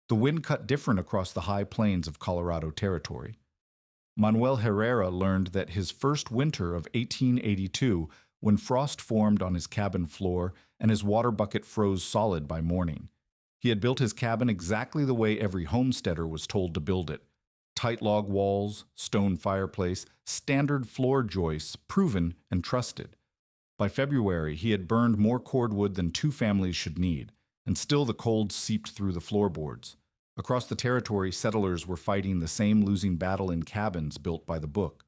The wind cut different across the high plains of Colorado Territory. Manuel Herrera learned that his first winter of 1882, when frost formed on his cabin floor and his water bucket froze solid by morning. He had built his cabin exactly the way every homesteader was told to build it. Tight log walls, stone fireplace, standard floor joists, proven and trusted. By February, he had burned more cordwood than two families should need, and still the cold seeped through the floorboards. Across the territory, settlers were fighting the same losing battle in cabins built by the book.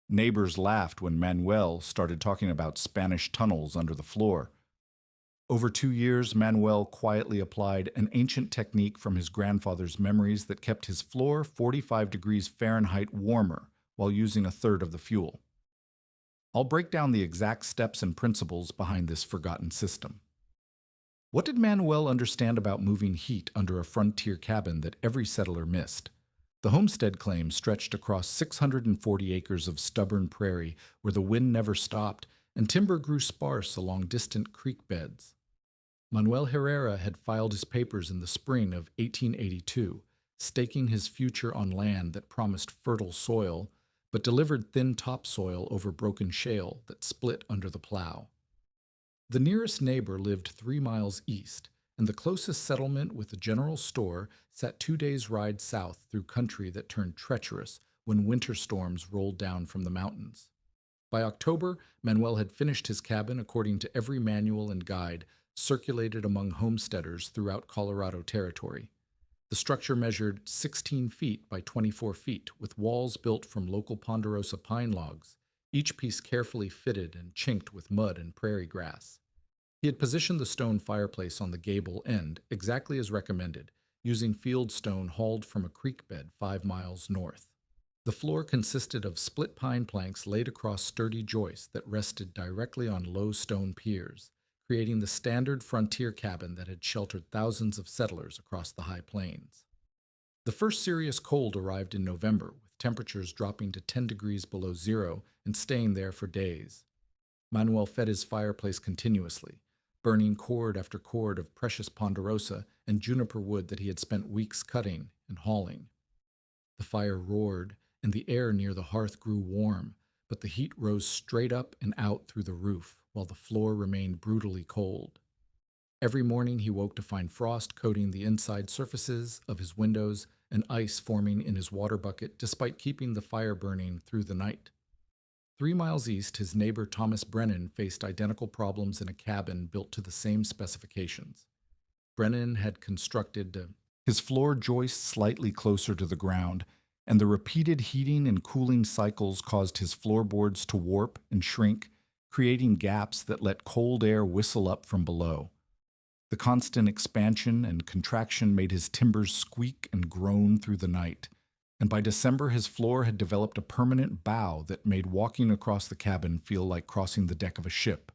Neighbors laughed when Manuel started talking about Spanish tunnels under the floor. Over 2 years, Manuel quietly applied an ancient technique from his grandfather's memories that kept his floor 45 degrees Fahrenheit warmer while using a third of the fuel. I'll break down the exact steps and principles behind this forgotten system. What did Manuel understand about moving heat under a frontier cabin that every settler missed? The homestead claim stretched across 640 acres of stubborn prairie where the wind never stopped and timber grew sparse along distant creek beds. Manuel Herrera had filed his papers in the spring of 1882, staking his future on land that promised fertile soil, but delivered thin topsoil over broken shale that split under the plow. The nearest neighbor lived 3 miles east, and the closest settlement with a general store sat 2 days' ride south through country that turned treacherous when winter storms rolled down from the mountains. By October, Manuel had finished his cabin according to every manual and guide circulated among homesteaders throughout Colorado Territory. The structure measured 16 feet by 24 feet, with walls built from local ponderosa pine logs, each piece carefully fitted and chinked with mud and prairie grass. He had positioned the stone fireplace on the gable end, exactly as recommended, using field stone hauled from a creek bed 5 miles north. The floor consisted of split pine planks laid across sturdy joists that rested directly on low stone piers, creating the standard frontier cabin that had sheltered thousands of settlers across the high plains. The first serious cold arrived in November, with temperatures dropping to 10 degrees below zero and staying there for days. Manuel fed his fireplace continuously, burning cord after cord of precious ponderosa and juniper wood that he had spent weeks cutting and hauling. The fire roared, and the air near the hearth grew warm, but the heat rose straight up and out through the roof, while the floor remained brutally cold. Every morning he woke to find frost coating the inside surfaces of his windows and ice forming in his water bucket despite keeping the fire burning through the night. 3 miles east, his neighbor Thomas Brennan faced identical problems in a cabin built to the same specifications. Brennan had constructed his floor joists slightly closer to the ground, and the repeated heating and cooling cycles caused his floorboards to warp and shrink, creating gaps that let cold air whistle up from below. The constant expansion and contraction made his timbers squeak and groan through the night, and by December his floor had developed a permanent bow that made walking across the cabin feel like crossing the deck of a ship.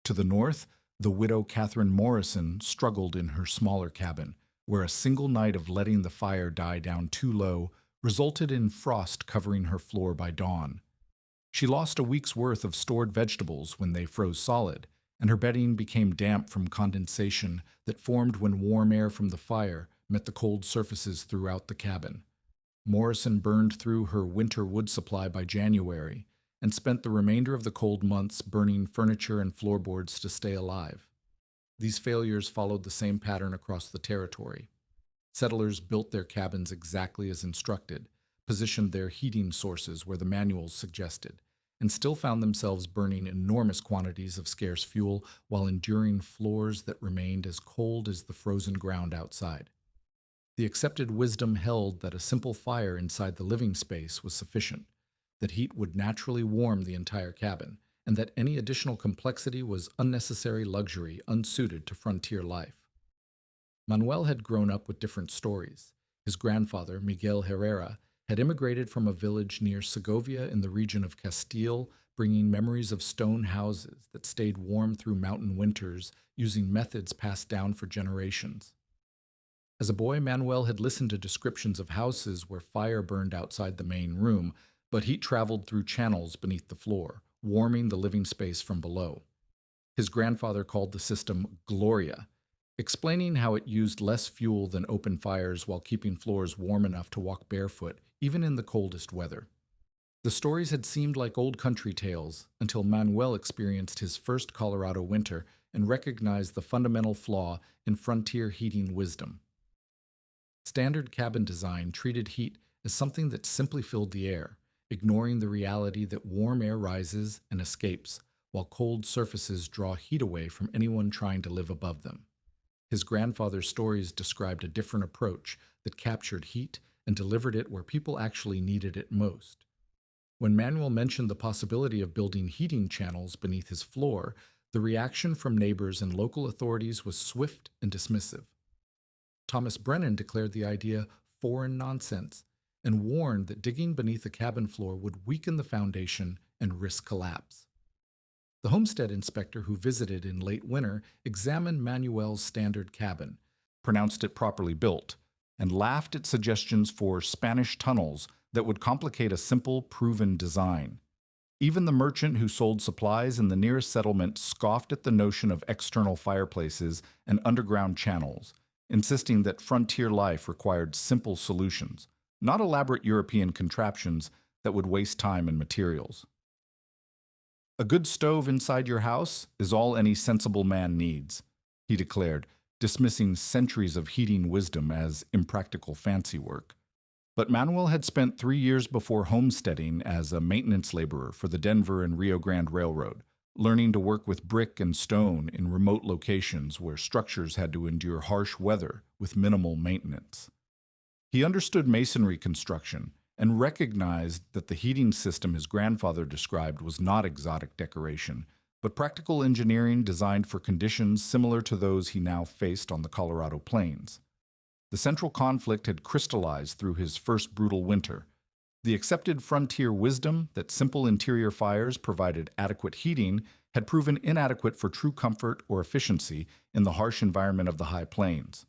To the north, the widow Catherine Morrison struggled in her smaller cabin, where a single night of letting the fire die down too low resulted in frost covering her floor by dawn. She lost a week's worth of stored vegetables when they froze solid, and her bedding became damp from condensation that formed when warm air from the fire met the cold surfaces throughout the cabin. Morrison burned through her winter wood supply by January and spent the remainder of the cold months burning furniture and floorboards to stay alive. These failures followed the same pattern across the territory. Settlers built their cabins exactly as instructed, positioned their heating sources where the manuals suggested, and still found themselves burning enormous quantities of scarce fuel while enduring floors that remained as cold as the frozen ground outside. The accepted wisdom held that a simple fire inside the living space was sufficient, that heat would naturally warm the entire cabin, and that any additional complexity was unnecessary luxury unsuited to frontier life. Manuel had grown up with different stories. His grandfather, Miguel Herrera, had immigrated from a village near Segovia in the region of Castile, bringing memories of stone houses that stayed warm through mountain winters using methods passed down for generations. As a boy, Manuel had listened to descriptions of houses where fire burned outside the main room, but heat traveled through channels beneath the floor, warming the living space from below. His grandfather called the system Gloria, explaining how it used less fuel than open fires while keeping floors warm enough to walk barefoot, even in the coldest weather. The stories had seemed like old country tales until Manuel experienced his first Colorado winter and recognized the fundamental flaw in frontier heating wisdom. Standard cabin design treated heat as something that simply filled the air, ignoring the reality that warm air rises and escapes, while cold surfaces draw heat away from anyone trying to live above them. His grandfather's stories described a different approach that captured heat and delivered it where people actually needed it most. When Manuel mentioned the possibility of building heating channels beneath his floor, the reaction from neighbors and local authorities was swift and dismissive. Thomas Brennan declared the idea foreign nonsense and warned that digging beneath the cabin floor would weaken the foundation and risk collapse. The homestead inspector who visited in late winter examined Manuel's standard cabin, pronounced it properly built, and laughed at suggestions for Spanish tunnels that would complicate a simple, proven design. Even the merchant who sold supplies in the nearest settlement scoffed at the notion of external fireplaces and underground channels, insisting that frontier life required simple solutions, not elaborate European contraptions that would waste time and materials. "A good stove inside your house is all any sensible man needs," he declared, dismissing centuries of heating wisdom as impractical fancy work. But Manuel had spent 3 years before homesteading as a maintenance laborer for the Denver and Rio Grande Railroad, learning to work with brick and stone in remote locations where structures had to endure harsh weather with minimal maintenance. He understood masonry construction and recognized that the heating system his grandfather described was not exotic decoration, but practical engineering designed for conditions similar to those he now faced on the Colorado plains. The central conflict had crystallized through his first brutal winter. The accepted frontier wisdom that simple interior fires provided adequate heating had proven inadequate for true comfort or efficiency in the harsh environment of the high plains.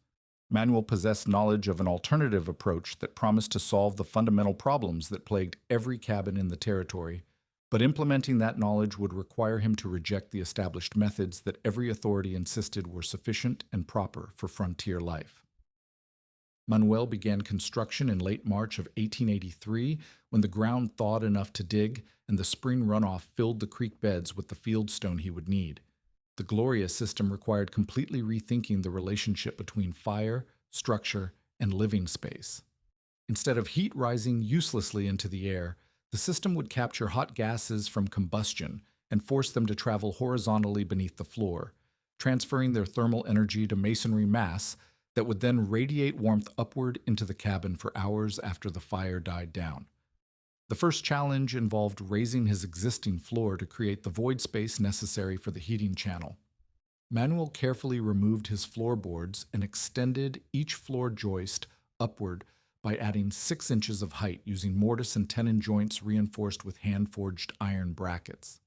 Manuel possessed knowledge of an alternative approach that promised to solve the fundamental problems that plagued every cabin in the territory, but implementing that knowledge would require him to reject the established methods that every authority insisted were sufficient and proper for frontier life. Manuel began construction in late March of 1883 when the ground thawed enough to dig and the spring runoff filled the creek beds with the fieldstone he would need. The Gloria System required completely rethinking the relationship between fire, structure, and living space. Instead of heat rising uselessly into the air, the system would capture hot gases from combustion and force them to travel horizontally beneath the floor, transferring their thermal energy to masonry mass that would then radiate warmth upward into the cabin for hours after the fire died down. The first challenge involved raising his existing floor to create the void space necessary for the heating channel. Manuel carefully removed his floorboards and extended each floor joist upward by adding 6 inches of height using mortise and tenon joints reinforced with hand-forged iron brackets.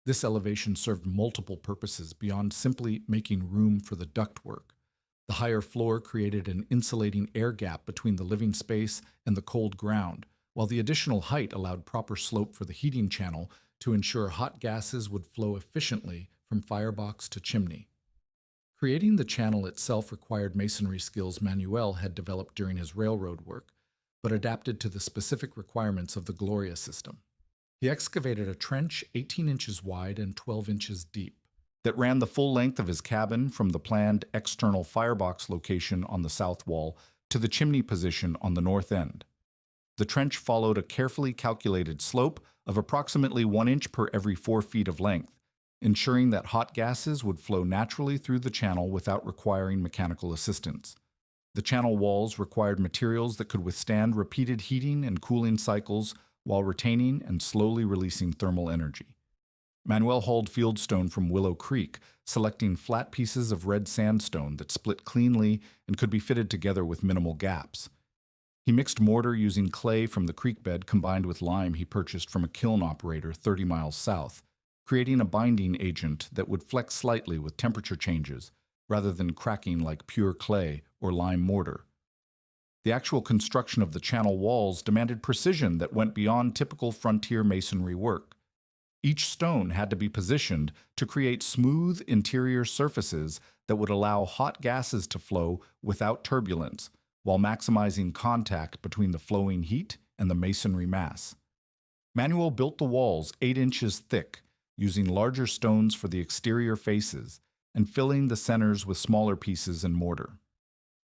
This elevation served multiple purposes beyond simply making room for the ductwork. The higher floor created an insulating air gap between the living space and the cold ground, while the additional height allowed proper slope for the heating channel to ensure hot gases would flow efficiently from firebox to chimney. Creating the channel itself required masonry skills Manuel had developed during his railroad work, but adapted to the specific requirements of the Gloria System. He excavated a trench 18 inches wide and 12 inches deep that ran the full length of his cabin from the planned external firebox location on the south wall to the chimney position on the north end. The trench followed a carefully calculated slope of approximately 1 inch per every 4 feet of length, ensuring that hot gases would flow naturally through the channel without requiring mechanical assistance. The channel walls required materials that could withstand repeated heating and cooling cycles while retaining and slowly releasing thermal energy. Manuel hauled fieldstone from Willow Creek, selecting flat pieces of red sandstone that split cleanly and could be fitted together with minimal gaps. He mixed mortar using clay from the creek bed combined with lime he purchased from a kiln operator 30 miles south, creating a binding agent that would flex slightly with temperature changes, rather than cracking like pure clay or lime mortar. The actual construction of the channel walls demanded precision that went beyond typical frontier masonry work. Each stone had to be positioned to create smooth interior surfaces that would allow hot gases to flow without turbulence, while maximizing contact between the flowing heat and the masonry mass. Manuel built the walls 8 inches thick, using larger stones for the exterior faces and filling the centers with smaller pieces and mortar.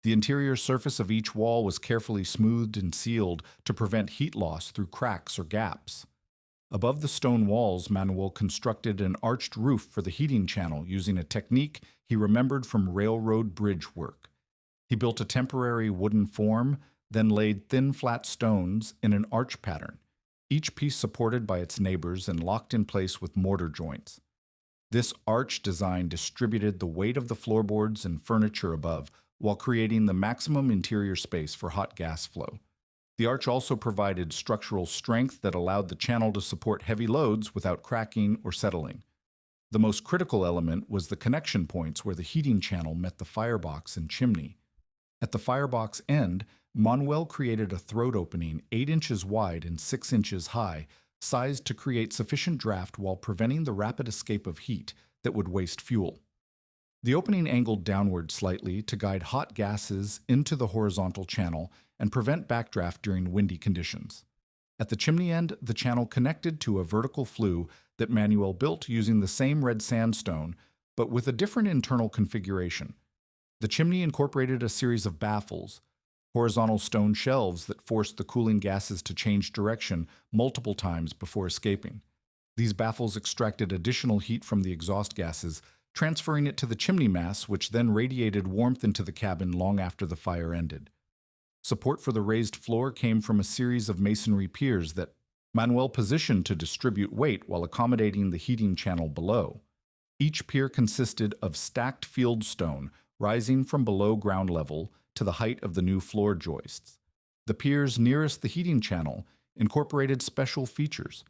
The interior surface of each wall was carefully smoothed and sealed to prevent heat loss through cracks or gaps. Above the stone walls, Manuel constructed an arched roof for the heating channel using a technique he remembered from railroad bridge work. He built a temporary wooden form, then laid thin flat stones in an arch pattern, each piece supported by its neighbors and locked in place with mortar joints. This arch design distributed the weight of the floorboards and furniture above, while creating the maximum interior space for hot gas flow. The arch also provided structural strength that allowed the channel to support heavy loads without cracking or settling. The most critical element was the connection points where the heating channel met the firebox and chimney. At the firebox end, Manuel created a throat opening 8 inches wide and 6 inches high, sized to create sufficient draft while preventing the rapid escape of heat that would waste fuel. The opening angled downward slightly to guide hot gases into the horizontal channel and prevent backdraft during windy conditions. At the chimney end, the channel connected to a vertical flue that Manuel built using the same red sandstone, but with a different internal configuration. The chimney incorporated a series of baffles, horizontal stone shelves that forced the cooling gases to change direction multiple times before escaping. These baffles extracted additional heat from the exhaust gases, transferring it to the chimney mass, which then radiated warmth into the cabin long after the fire ended. Support for the raised floor came from a series of masonry piers that Manuel positioned to distribute weight while accommodating the heating channel below. Each pier consisted of stacked field stone rising from below ground level to the height of the new floor joists. The piers nearest the heating channel incorporated special features: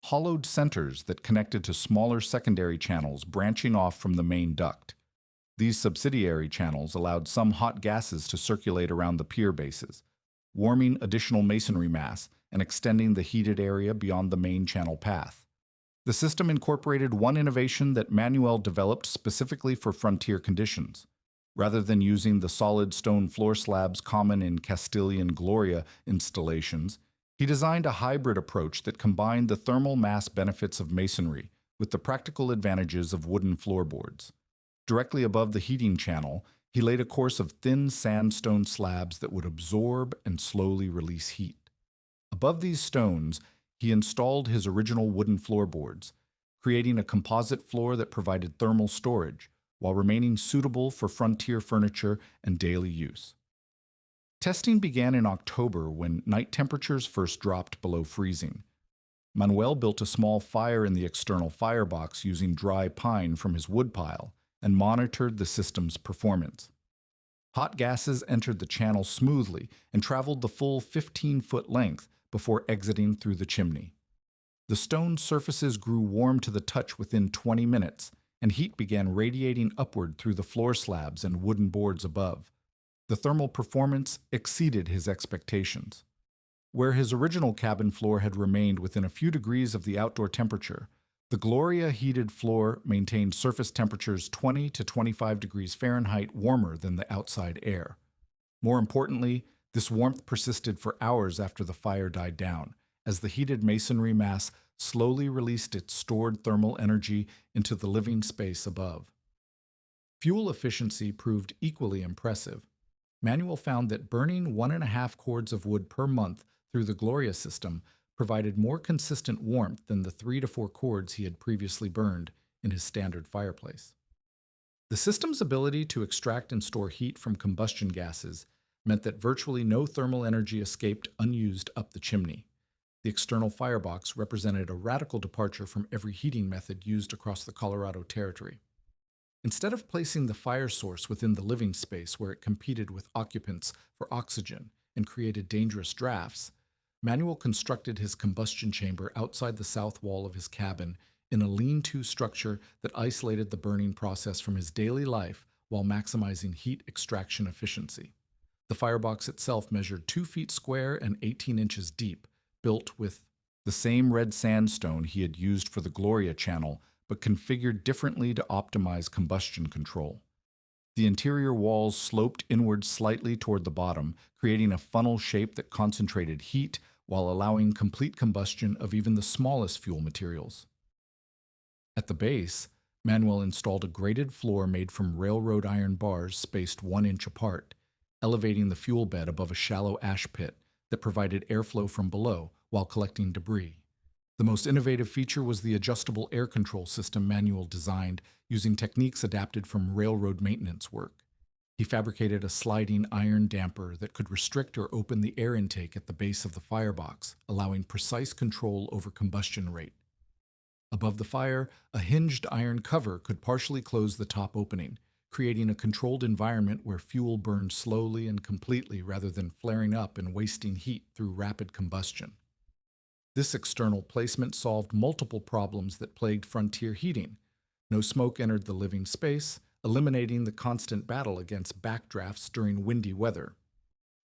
hollowed centers that connected to smaller secondary channels branching off from the main duct. These subsidiary channels allowed some hot gases to circulate around the pier bases, warming additional masonry mass and extending the heated area beyond the main channel path. The system incorporated one innovation that Manuel developed specifically for frontier conditions. Rather than using the solid stone floor slabs common in Castilian Gloria installations, he designed a hybrid approach that combined the thermal mass benefits of masonry with the practical advantages of wooden floorboards. Directly above the heating channel, he laid a course of thin sandstone slabs that would absorb and slowly release heat. Above these stones, he installed his original wooden floorboards, creating a composite floor that provided thermal storage, while remaining suitable for frontier furniture and daily use. Testing began in October when night temperatures first dropped below freezing. Manuel built a small fire in the external firebox using dry pine from his woodpile and monitored the system's performance. Hot gases entered the channel smoothly and traveled the full 15-foot length before exiting through the chimney. The stone surfaces grew warm to the touch within 20 minutes, and heat began radiating upward through the floor slabs and wooden boards above. The thermal performance exceeded his expectations. Where his original cabin floor had remained within a few degrees of the outdoor temperature, the Gloria heated floor maintained surface temperatures 20 to 25 degrees Fahrenheit warmer than the outside air. More importantly, this warmth persisted for hours after the fire died down, as the heated masonry mass slowly released its stored thermal energy into the living space above. Fuel efficiency proved equally impressive. Manuel found that burning 1.5 cords of wood per month through the Gloria system provided more consistent warmth than the 3 to 4 cords he had previously burned in his standard fireplace. The system's ability to extract and store heat from combustion gases meant that virtually no thermal energy escaped unused up the chimney. The external firebox represented a radical departure from every heating method used across the Colorado Territory. Instead of placing the fire source within the living space where it competed with occupants for oxygen and created dangerous drafts, Manuel constructed his combustion chamber outside the south wall of his cabin in a lean-to structure that isolated the burning process from his daily life while maximizing heat extraction efficiency. The firebox itself measured 2 feet square and 18 inches deep, built with the same red sandstone he had used for the Gloria channel, but configured differently to optimize combustion control. The interior walls sloped inward slightly toward the bottom, creating a funnel shape that concentrated heat while allowing complete combustion of even the smallest fuel materials. At the base, Manuel installed a grated floor made from railroad iron bars spaced 1 inch apart, elevating the fuel bed above a shallow ash pit that provided airflow from below while collecting debris. The most innovative feature was the adjustable air control system Manuel designed using techniques adapted from railroad maintenance work. He fabricated a sliding iron damper that could restrict or open the air intake at the base of the firebox, allowing precise control over combustion rate. Above the fire, a hinged iron cover could partially close the top opening, creating a controlled environment where fuel burned slowly and completely rather than flaring up and wasting heat through rapid combustion. This external placement solved multiple problems that plagued frontier heating. No smoke entered the living space, eliminating the constant battle against backdrafts during windy weather.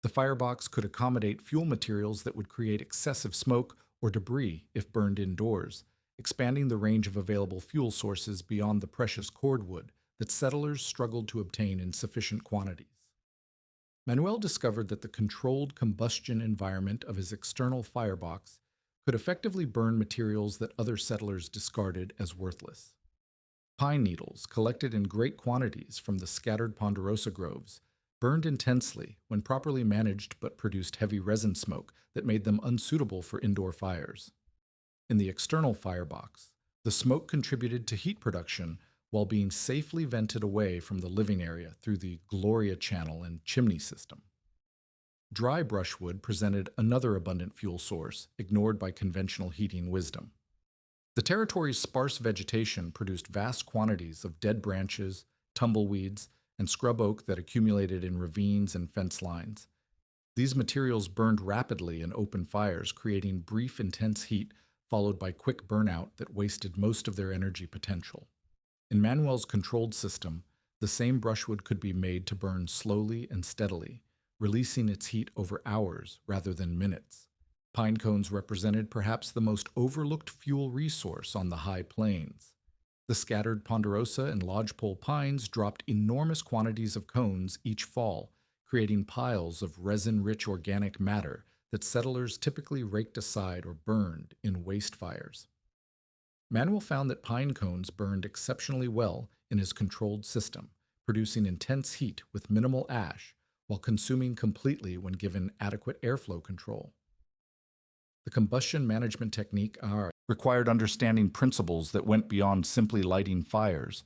The firebox could accommodate fuel materials that would create excessive smoke or debris if burned indoors, expanding the range of available fuel sources beyond the precious cordwood that settlers struggled to obtain in sufficient quantities. Manuel discovered that the controlled combustion environment of his external firebox could effectively burn materials that other settlers discarded as worthless. Pine needles, collected in great quantities from the scattered ponderosa groves, burned intensely when properly managed but produced heavy resin smoke that made them unsuitable for indoor fires. In the external firebox, the smoke contributed to heat production while being safely vented away from the living area through the Gloria channel and chimney system. Dry brushwood presented another abundant fuel source, ignored by conventional heating wisdom. The territory's sparse vegetation produced vast quantities of dead branches, tumbleweeds, and scrub oak that accumulated in ravines and fence lines. These materials burned rapidly in open fires, creating brief, intense heat followed by quick burnout that wasted most of their energy potential. In Manuel's controlled system, the same brushwood could be made to burn slowly and steadily, releasing its heat over hours rather than minutes. Pine cones represented perhaps the most overlooked fuel resource on the high plains. The scattered ponderosa and lodgepole pines dropped enormous quantities of cones each fall, creating piles of resin-rich organic matter that settlers typically raked aside or burned in waste fires. Manuel found that pine cones burned exceptionally well in his controlled system, producing intense heat with minimal ash while consuming completely when given adequate airflow control. The combustion management technique required understanding principles that went beyond simply lighting fires.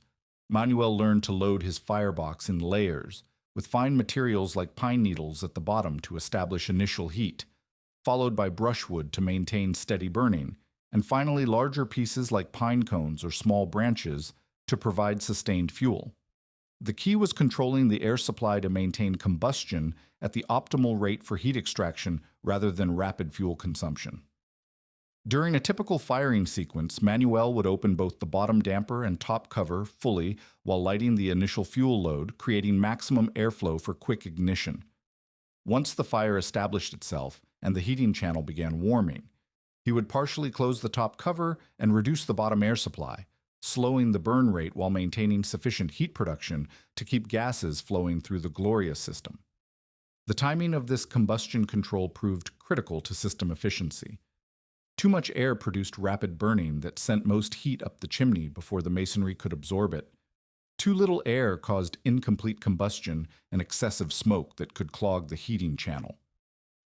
Manuel learned to load his firebox in layers, with fine materials like pine needles at the bottom to establish initial heat, followed by brushwood to maintain steady burning, and finally larger pieces like pine cones or small branches to provide sustained fuel. The key was controlling the air supply to maintain combustion at the optimal rate for heat extraction rather than rapid fuel consumption. During a typical firing sequence, Manuel would open both the bottom damper and top cover fully while lighting the initial fuel load, creating maximum airflow for quick ignition. Once the fire established itself and the heating channel began warming, he would partially close the top cover and reduce the bottom air supply, slowing the burn rate while maintaining sufficient heat production to keep gases flowing through the Gloria system. The timing of this combustion control proved critical to system efficiency. Too much air produced rapid burning that sent most heat up the chimney before the masonry could absorb it. Too little air caused incomplete combustion and excessive smoke that could clog the heating channel.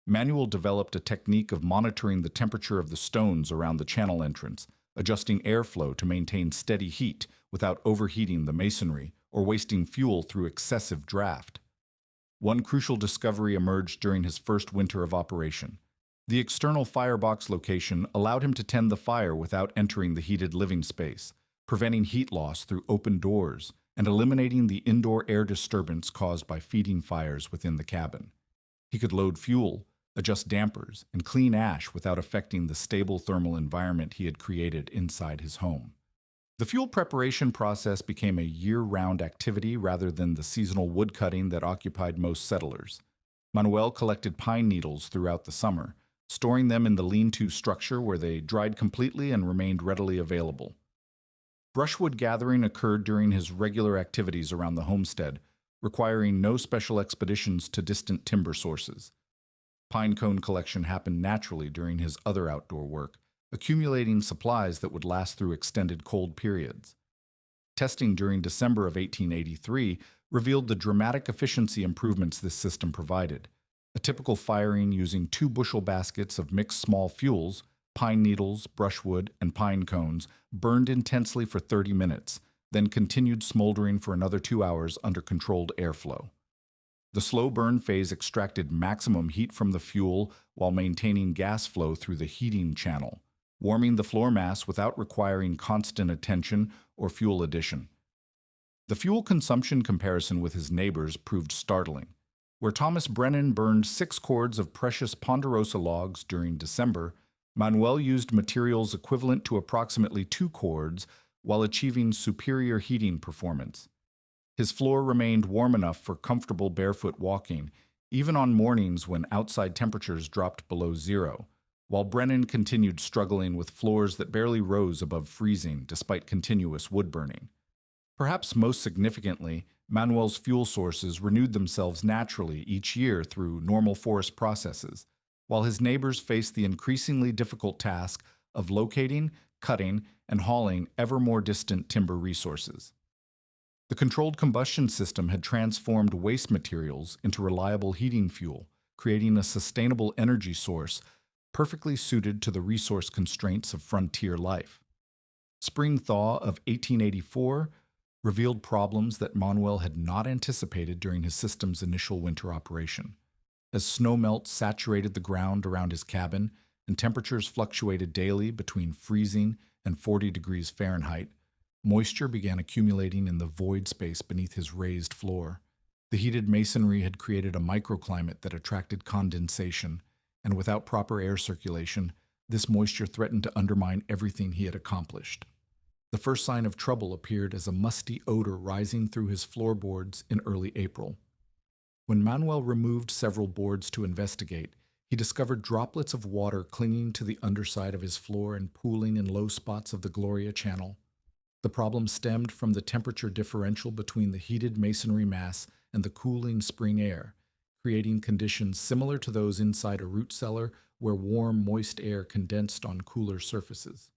Manuel developed a technique of monitoring the temperature of the stones around the channel entrance, adjusting airflow to maintain steady heat without overheating the masonry or wasting fuel through excessive draft. One crucial discovery emerged during his first winter of operation. The external firebox location allowed him to tend the fire without entering the heated living space, preventing heat loss through open doors and eliminating the indoor air disturbance caused by feeding fires within the cabin. He could load fuel, adjust dampers, and clean ash without affecting the stable thermal environment he had created inside his home. The fuel preparation process became a year-round activity rather than the seasonal woodcutting that occupied most settlers. Manuel collected pine needles throughout the summer, storing them in the lean-to structure where they dried completely and remained readily available. Brushwood gathering occurred during his regular activities around the homestead, requiring no special expeditions to distant timber sources. Pine cone collection happened naturally during his other outdoor work, accumulating supplies that would last through extended cold periods. Testing during December of 1883 revealed the dramatic efficiency improvements this system provided. A typical firing using 2 bushel baskets of mixed small fuels, pine needles, brushwood, and pine cones, burned intensely for 30 minutes, then continued smoldering for another 2 hours under controlled airflow. The slow burn phase extracted maximum heat from the fuel while maintaining gas flow through the heating channel, warming the floor mass without requiring constant attention or fuel addition. The fuel consumption comparison with his neighbors proved startling. Where Thomas Brennan burned 6 cords of precious ponderosa logs during December, Manuel used materials equivalent to approximately 2 cords while achieving superior heating performance. His floor remained warm enough for comfortable barefoot walking, even on mornings when outside temperatures dropped below zero, while Brennan continued struggling with floors that barely rose above freezing despite continuous wood burning. Perhaps most significantly, Manuel's fuel sources renewed themselves naturally each year through normal forest processes, while his neighbors faced the increasingly difficult task of locating, cutting, and hauling ever more distant timber resources. The controlled combustion system had transformed waste materials into reliable heating fuel, creating a sustainable energy source perfectly suited to the resource constraints of frontier life. Spring thaw of 1884 revealed problems that Manuel had not anticipated during his system's initial winter operation. As snowmelt saturated the ground around his cabin and temperatures fluctuated daily between freezing and 40 degrees Fahrenheit, moisture began accumulating in the void space beneath his raised floor. The heated masonry had created a microclimate that attracted condensation, and without proper air circulation, this moisture threatened to undermine everything he had accomplished. The first sign of trouble appeared as a musty odor rising through his floorboards in early April. When Manuel removed several boards to investigate, he discovered droplets of water clinging to the underside of his floor and pooling in low spots of the Gloria channel. The problem stemmed from the temperature differential between the heated masonry mass and the cooling spring air, creating conditions similar to those inside a root cellar where warm, moist air condensed on cooler surfaces.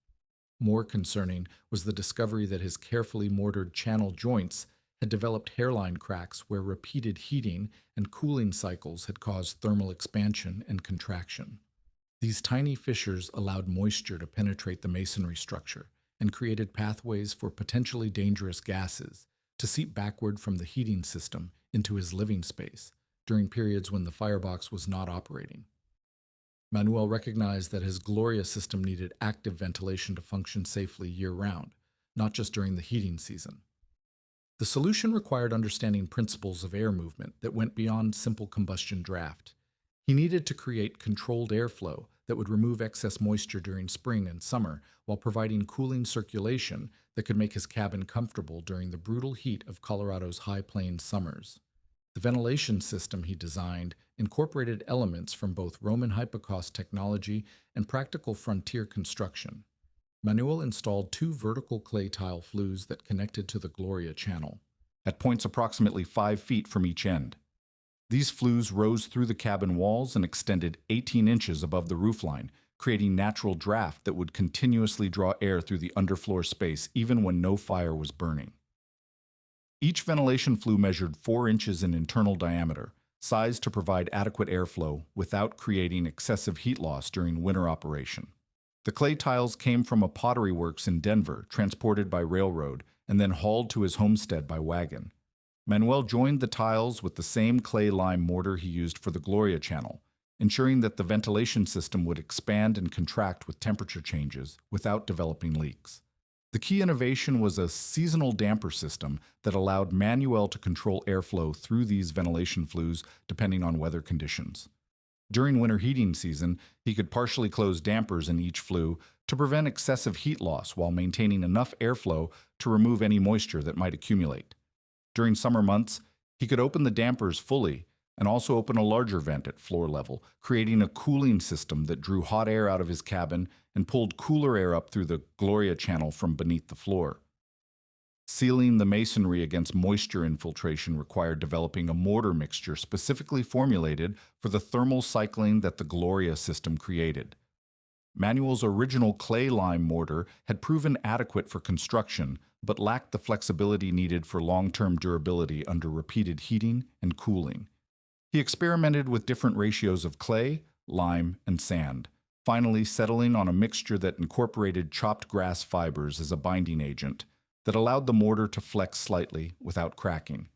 More concerning was the discovery that his carefully mortared channel joints had developed hairline cracks where repeated heating and cooling cycles had caused thermal expansion and contraction. These tiny fissures allowed moisture to penetrate the masonry structure and created pathways for potentially dangerous gases to seep backward from the heating system into his living space during periods when the firebox was not operating. Manuel recognized that his Gloria system needed active ventilation to function safely year-round, not just during the heating season. The solution required understanding principles of air movement that went beyond simple combustion draft. He needed to create controlled airflow that would remove excess moisture during spring and summer while providing cooling circulation that could make his cabin comfortable during the brutal heat of Colorado's high plains summers. The ventilation system he designed incorporated elements from both Roman Hypocaust technology and practical frontier construction. Manuel installed 2 vertical clay tile flues that connected to the Gloria channel, at points approximately 5 feet from each end. These flues rose through the cabin walls and extended 18 inches above the roofline, creating natural draft that would continuously draw air through the underfloor space even when no fire was burning. Each ventilation flue measured 4 inches in internal diameter, sized to provide adequate airflow without creating excessive heat loss during winter operation. The clay tiles came from a pottery works in Denver, transported by railroad, and then hauled to his homestead by wagon. Manuel joined the tiles with the same clay-lime mortar he used for the Gloria channel, ensuring that the ventilation system would expand and contract with temperature changes without developing leaks. The key innovation was a seasonal damper system that allowed Manuel to control airflow through these ventilation flues depending on weather conditions. During winter heating season, he could partially close dampers in each flue to prevent excessive heat loss while maintaining enough airflow to remove any moisture that might accumulate. During summer months, he could open the dampers fully, and also open a larger vent at floor level, creating a cooling system that drew hot air out of his cabin and pulled cooler air up through the Gloria channel from beneath the floor. Sealing the masonry against moisture infiltration required developing a mortar mixture specifically formulated for the thermal cycling that the Gloria system created. Manuel's original clay-lime mortar had proven adequate for construction, but lacked the flexibility needed for long-term durability under repeated heating and cooling. He experimented with different ratios of clay, lime, and sand, finally settling on a mixture that incorporated chopped grass fibers as a binding agent that allowed the mortar to flex slightly without cracking.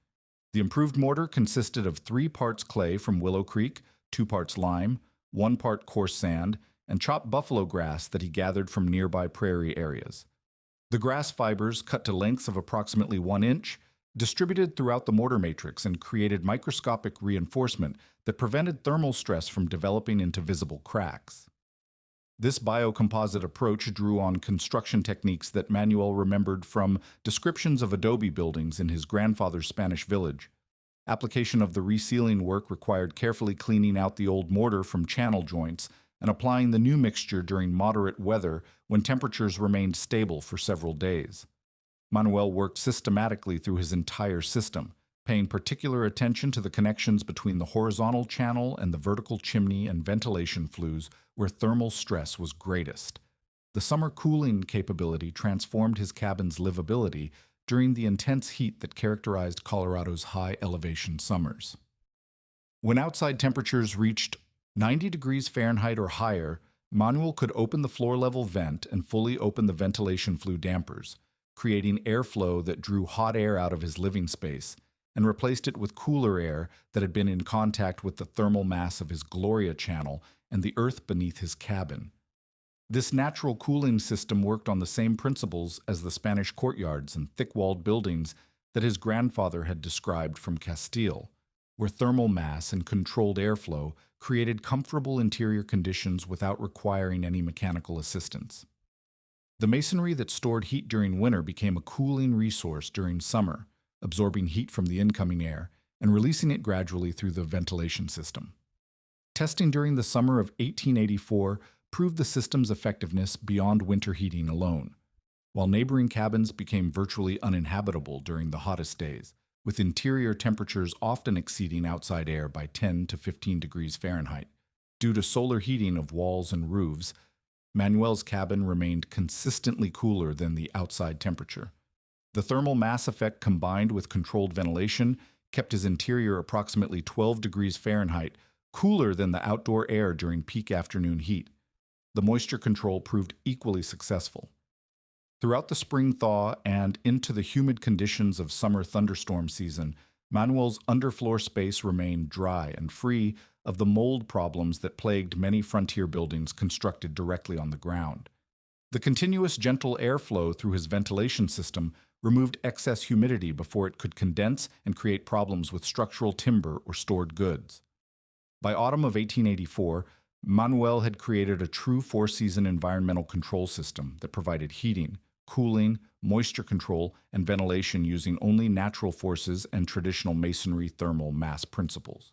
The improved mortar consisted of 3 parts clay from Willow Creek, 2 parts lime, 1 part coarse sand, and chopped buffalo grass that he gathered from nearby prairie areas. The grass fibers, cut to lengths of approximately 1 inch, distributed throughout the mortar matrix and created microscopic reinforcement that prevented thermal stress from developing into visible cracks. This biocomposite approach drew on construction techniques that Manuel remembered from descriptions of adobe buildings in his grandfather's Spanish village. Application of the resealing work required carefully cleaning out the old mortar from channel joints and applying the new mixture during moderate weather when temperatures remained stable for several days. Manuel worked systematically through his entire system, paying particular attention to the connections between the horizontal channel and the vertical chimney and ventilation flues where thermal stress was greatest. The summer cooling capability transformed his cabin's livability during the intense heat that characterized Colorado's high elevation summers. When outside temperatures reached 90 degrees Fahrenheit or higher, Manuel could open the floor-level vent and fully open the ventilation flue dampers, creating airflow that drew hot air out of his living space and replaced it with cooler air that had been in contact with the thermal mass of his Gloria channel and the earth beneath his cabin. This natural cooling system worked on the same principles as the Spanish courtyards and thick-walled buildings that his grandfather had described from Castile, where thermal mass and controlled airflow created comfortable interior conditions without requiring any mechanical assistance. The masonry that stored heat during winter became a cooling resource during summer, absorbing heat from the incoming air and releasing it gradually through the ventilation system. Testing during the summer of 1884 proved the system's effectiveness beyond winter heating alone, while neighboring cabins became virtually uninhabitable during the hottest days, with interior temperatures often exceeding outside air by 10 to 15 degrees Fahrenheit. Due to solar heating of walls and roofs, Manuel's cabin remained consistently cooler than the outside temperature. The thermal mass effect combined with controlled ventilation kept his interior approximately 12 degrees Fahrenheit cooler than the outdoor air during peak afternoon heat. The moisture control proved equally successful. Throughout the spring thaw and into the humid conditions of summer thunderstorm season, Manuel's underfloor space remained dry and free of the mold problems that plagued many frontier buildings constructed directly on the ground. The continuous gentle airflow through his ventilation system removed excess humidity before it could condense and create problems with structural timber or stored goods. By autumn of 1884, Manuel had created a true four-season environmental control system that provided heating, cooling, moisture control, and ventilation using only natural forces and traditional masonry thermal mass principles.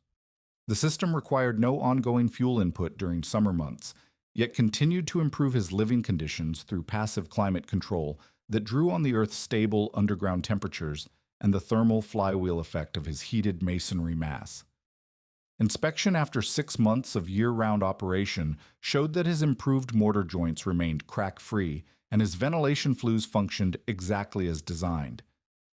The system required no ongoing fuel input during summer months, yet continued to improve his living conditions through passive climate control that drew on the Earth's stable underground temperatures and the thermal flywheel effect of his heated masonry mass. Inspection after 6 months of year-round operation showed that his improved mortar joints remained crack-free and his ventilation flues functioned exactly as designed.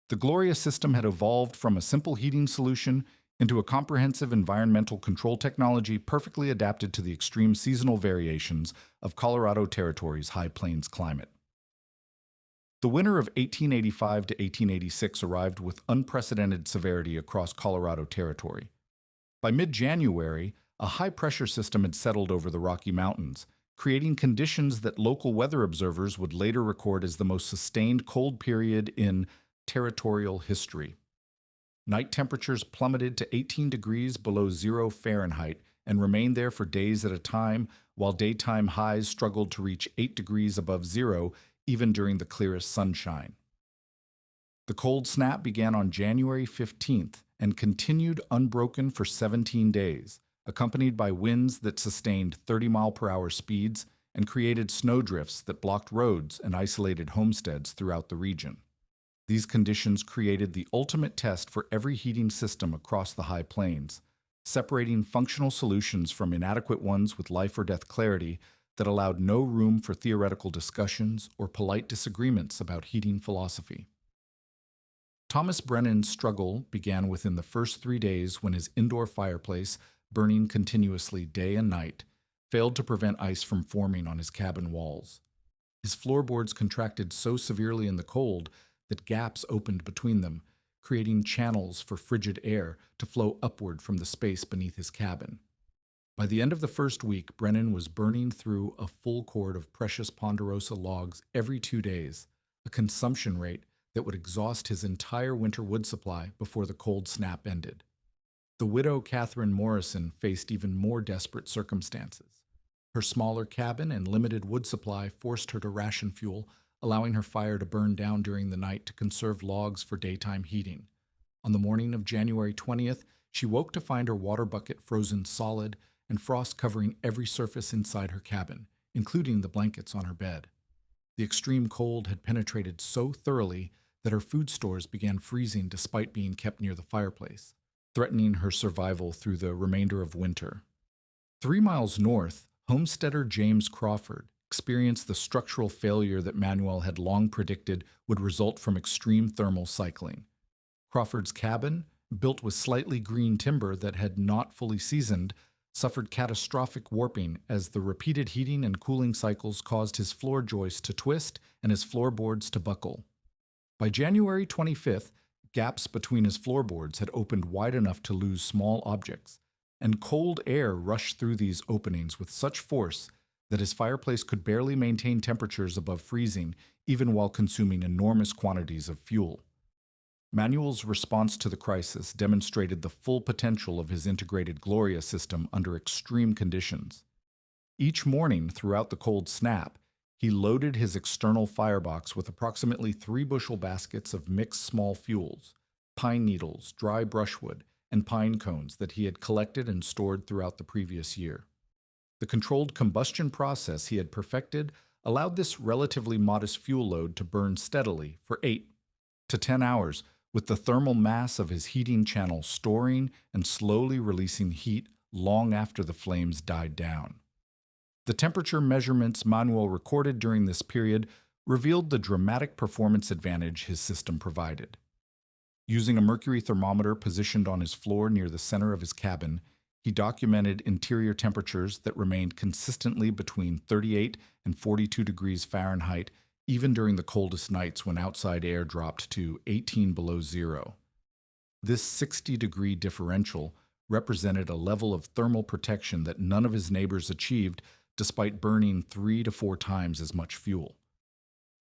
The Gloria system had evolved from a simple heating solution into a comprehensive environmental control technology perfectly adapted to the extreme seasonal variations of Colorado Territory's high plains climate. The winter of 1885 to 1886 arrived with unprecedented severity across Colorado Territory. By mid-January, a high-pressure system had settled over the Rocky Mountains, creating conditions that local weather observers would later record as the most sustained cold period in territorial history. Night temperatures plummeted to 18 degrees below 0 Fahrenheit and remained there for days at a time, while daytime highs struggled to reach 8 degrees above zero even during the clearest sunshine. The cold snap began on January 15th and continued unbroken for 17 days, accompanied by winds that sustained 30-mile-per-hour speeds and created snowdrifts that blocked roads and isolated homesteads throughout the region. These conditions created the ultimate test for every heating system across the high plains, separating functional solutions from inadequate ones with life-or-death clarity that allowed no room for theoretical discussions or polite disagreements about heating philosophy. Thomas Brennan's struggle began within the first 3 days when his indoor fireplace, burning continuously day and night, failed to prevent ice from forming on his cabin walls. His floorboards contracted so severely in the cold that gaps opened between them, creating channels for frigid air to flow upward from the space beneath his cabin. By the end of the first week, Brennan was burning through a full cord of precious ponderosa logs every 2 days, a consumption rate that would exhaust his entire winter wood supply before the cold snap ended. The widow Catherine Morrison faced even more desperate circumstances. Her smaller cabin and limited wood supply forced her to ration fuel, allowing her fire to burn down during the night to conserve logs for daytime heating. On the morning of January 20th, she woke to find her water bucket frozen solid and frost covering every surface inside her cabin, including the blankets on her bed. The extreme cold had penetrated so thoroughly that her food stores began freezing despite being kept near the fireplace, threatening her survival through the remainder of winter. 3 miles north, homesteader James Crawford experienced the structural failure that Manuel had long predicted would result from extreme thermal cycling. Crawford's cabin, built with slightly green timber that had not fully seasoned, suffered catastrophic warping as the repeated heating and cooling cycles caused his floor joists to twist and his floorboards to buckle. By January 25th, gaps between his floorboards had opened wide enough to lose small objects, and cold air rushed through these openings with such force that his fireplace could barely maintain temperatures above freezing, even while consuming enormous quantities of fuel. Manuel's response to the crisis demonstrated the full potential of his integrated Gloria system under extreme conditions. Each morning throughout the cold snap, he loaded his external firebox with approximately 3 bushel baskets of mixed small fuels, pine needles, dry brushwood, and pine cones that he had collected and stored throughout the previous year. The controlled combustion process he had perfected allowed this relatively modest fuel load to burn steadily for 8 to 10 hours, with the thermal mass of his heating channel storing and slowly releasing heat long after the flames died down. The temperature measurements Manuel recorded during this period revealed the dramatic performance advantage his system provided. Using a mercury thermometer positioned on his floor near the center of his cabin, he documented interior temperatures that remained consistently between 38 and 42 degrees Fahrenheit, even during the coldest nights when outside air dropped to 18 below zero. This 60-degree differential represented a level of thermal protection that none of his neighbors achieved despite burning 3 to 4 times as much fuel.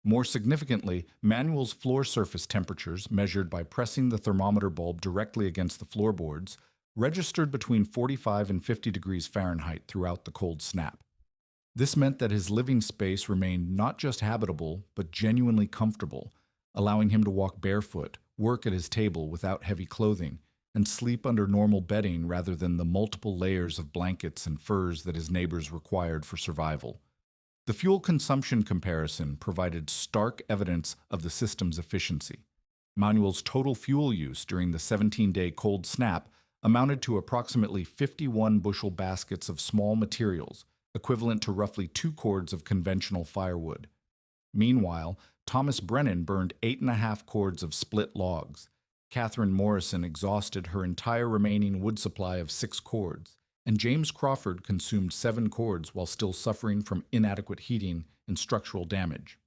More significantly, Manuel's floor surface temperatures, measured by pressing the thermometer bulb directly against the floorboards, registered between 45 and 50 degrees Fahrenheit throughout the cold snap. This meant that his living space remained not just habitable, but genuinely comfortable, allowing him to walk barefoot, work at his table without heavy clothing, and sleep under normal bedding rather than the multiple layers of blankets and furs that his neighbors required for survival. The fuel consumption comparison provided stark evidence of the system's efficiency. Manuel's total fuel use during the 17-day cold snap amounted to approximately 51 bushel baskets of small materials, equivalent to roughly 2 cords of conventional firewood. Meanwhile, Thomas Brennan burned 8.5 cords of split logs. Catherine Morrison exhausted her entire remaining wood supply of 6 cords, and James Crawford consumed 7 cords while still suffering from inadequate heating and structural damage.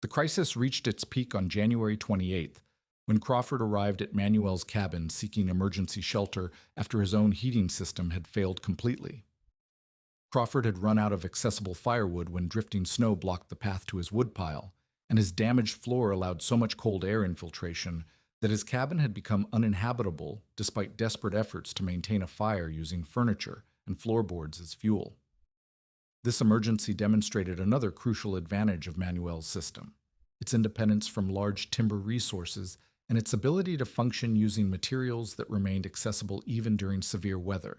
The crisis reached its peak on January 28th, when Crawford arrived at Manuel's cabin seeking emergency shelter after his own heating system had failed completely. Crawford had run out of accessible firewood when drifting snow blocked the path to his woodpile, and his damaged floor allowed so much cold air infiltration that his cabin had become uninhabitable despite desperate efforts to maintain a fire using furniture and floorboards as fuel. This emergency demonstrated another crucial advantage of Manuel's system. its independence from large timber resources, and its ability to function using materials that remained accessible even during severe weather.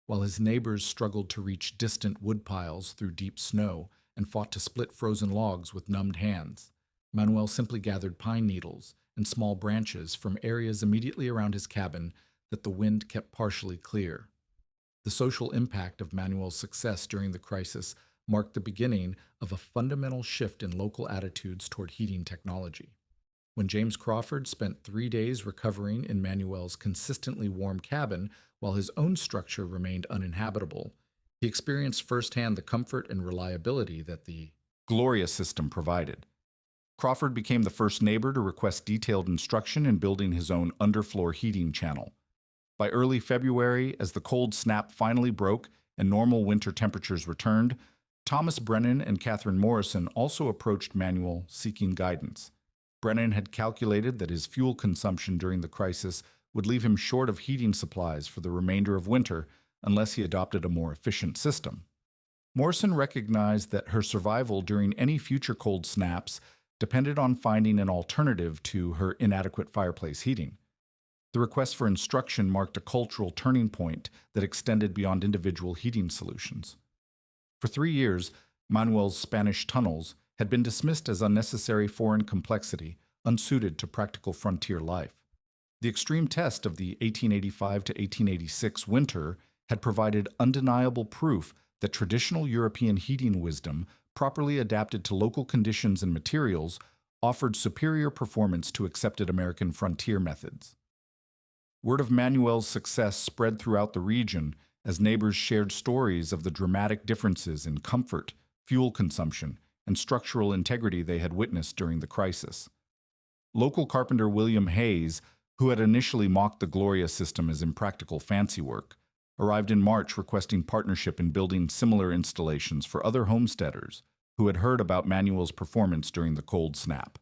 While his neighbors struggled to reach distant woodpiles through deep snow and fought to split frozen logs with numbed hands, Manuel simply gathered pine needles and small branches from areas immediately around his cabin that the wind kept partially clear. The social impact of Manuel's success during the crisis marked the beginning of a fundamental shift in local attitudes toward heating technology. When James Crawford spent 3 days recovering in Manuel's consistently warm cabin while his own structure remained uninhabitable, he experienced firsthand the comfort and reliability that the Gloria System provided. Crawford became the first neighbor to request detailed instruction in building his own underfloor heating channel. By early February, as the cold snap finally broke and normal winter temperatures returned, Thomas Brennan and Catherine Morrison also approached Manuel seeking guidance. Brennan had calculated that his fuel consumption during the crisis would leave him short of heating supplies for the remainder of winter unless he adopted a more efficient system. Morrison recognized that her survival during any future cold snaps depended on finding an alternative to her inadequate fireplace heating. The request for instruction marked a cultural turning point that extended beyond individual heating solutions. For 3 years, Manuel's Spanish tunnels had been dismissed as unnecessary foreign complexity, unsuited to practical frontier life. The extreme test of the 1885 to 1886 winter had provided undeniable proof that traditional European heating wisdom, properly adapted to local conditions and materials, offered superior performance to accepted American frontier methods. Word of Manuel's success spread throughout the region as neighbors shared stories of the dramatic differences in comfort, fuel consumption, and structural integrity they had witnessed during the crisis. Local carpenter William Hayes, who had initially mocked the Gloria system as impractical fancy work, arrived in March requesting partnership in building similar installations for other homesteaders who had heard about Manuel's performance during the cold snap.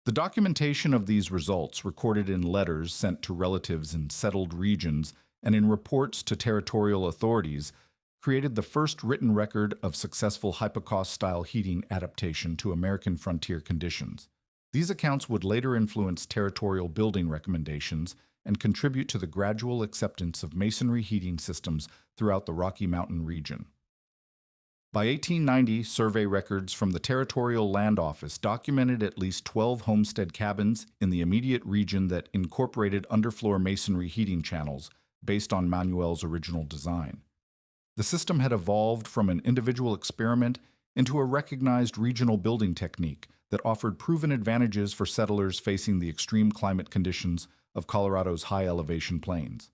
The documentation of these results, recorded in letters sent to relatives in settled regions and in reports to territorial authorities, created the first written record of successful Hypocaust-style heating adaptation to American frontier conditions. These accounts would later influence territorial building recommendations and contribute to the gradual acceptance of masonry heating systems throughout the Rocky Mountain region. By 1890, survey records from the Territorial Land Office documented at least 12 homestead cabins in the immediate region that incorporated underfloor masonry heating channels based on Manuel's original design. The system had evolved from an individual experiment into a recognized regional building technique that offered proven advantages for settlers facing the extreme climate conditions of Colorado's high-elevation plains.